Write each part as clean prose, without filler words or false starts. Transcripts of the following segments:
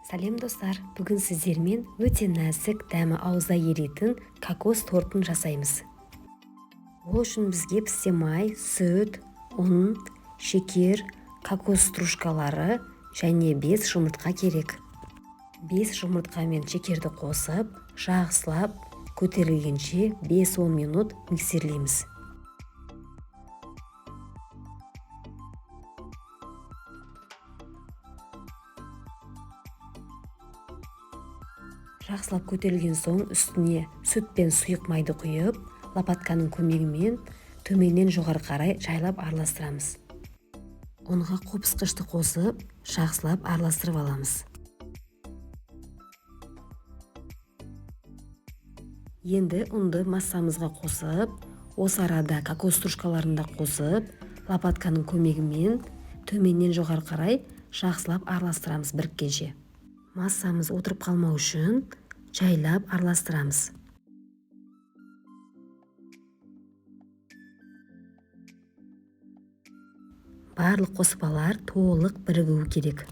Сәлем достар, бүгін сіздермен өте нәзік, дәмі аузда еритін кокос тортын жасаймыз. Ол үшін бізге пісте май, сүт, ұн, шекер, кокос стружкалары және 5 жұмыртқа керек. 5 жұмыртқа мен шекерді қосып, жақсылап көтерілгенше 5-10 минут миксерлейміз. Жақсылап көтерілген соң үстіне сүт пен сұйық майды құйып, лопатканың көмегімен төменнен жоғары қарай жайлап араластырамыз. Ұнға қопсқышты қосып, жақсылап араластырып аламыз. Енді ұнды массамызға қосып, осы арада кокос стружкаларын да қосып, лопатканың көмегімен төменнен жоғары қарай жақсылап араластырамыз біріккенше. Массамыз отырып қалмау үшін жайлап араластырамыз. Барлық қоспалар толық бірігуі керек.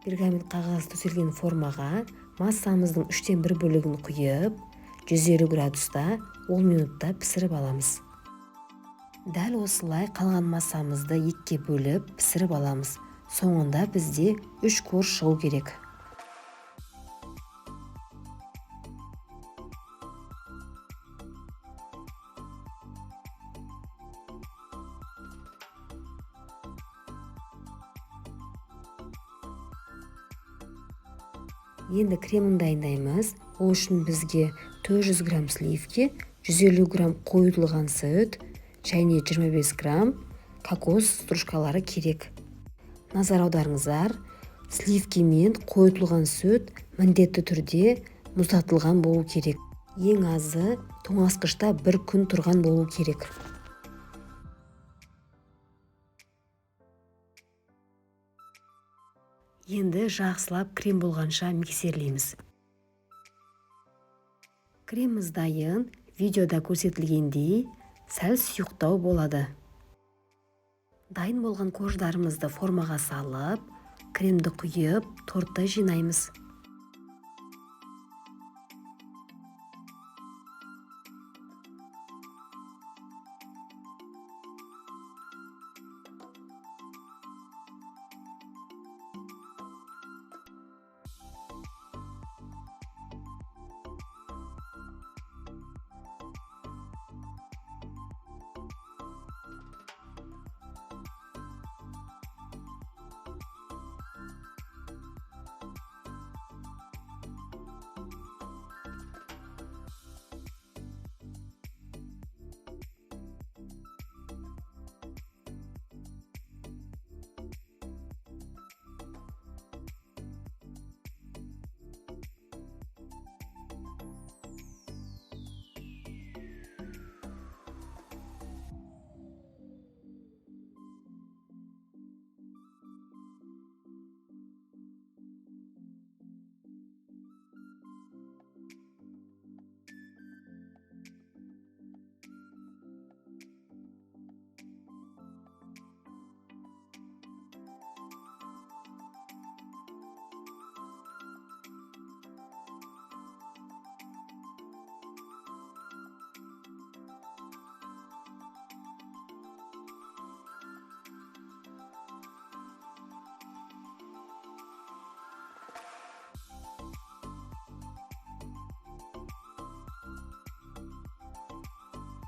Пергамент қағаз төселген формаға массамыздың 1/3 бөлігін құйып, 150 градуста 10 минутта пісіріп аламыз. Дәл осылай қалған массамызды 2-ке бөліп пісіріп аламыз. Соңында бізде 3 корж шығу керек. Енді кремін дайындаймыз. Ол үшін бізге 400 грамм сливки, 150 грамм қойытылған сүт және 25 грамм кокос стружкалары керек. Назар аударыңыздар, сливки мен қойытылған сүт міндетті түрде мұздатылған болу керек. Ең азы тоңазытқышта 1 күн тұрған болу керек. Енді жақсылап крем болғанша миксерлейміз. Креміміз дайын, видеода көрсетілгендей сәл сұйықтау болады. Дайын болған корждарымызды формаға салып, кремді құйып, тортты жинаймыз.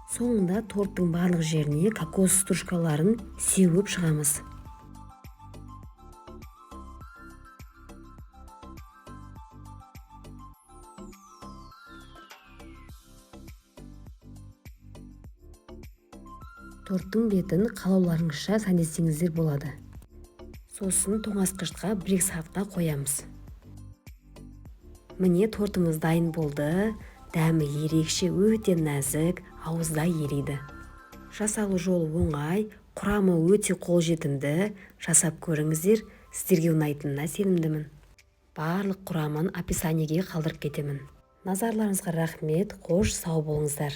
Соңында торттың барлық жеріне кокос стружкаларын сеуіп шығамыз. Торттың бетін қалауларыңызша сәндесеңіздер болады. Сосын тоңазытқышқа 1 сағатқа қоямыз. Міне тортымыз дайын болды. Дәмі ерекше, өте нәзік, ауызда ериді. Жасалу жолы оңай, құрамы өте қолжетімді. Жасап көріңіздер, сіздерге ұнайтынына сенімдімін. Барлық құрамын описаниеге қалдырып кетемін. Назарларыңызға рахмет, қош сау болыңыздар.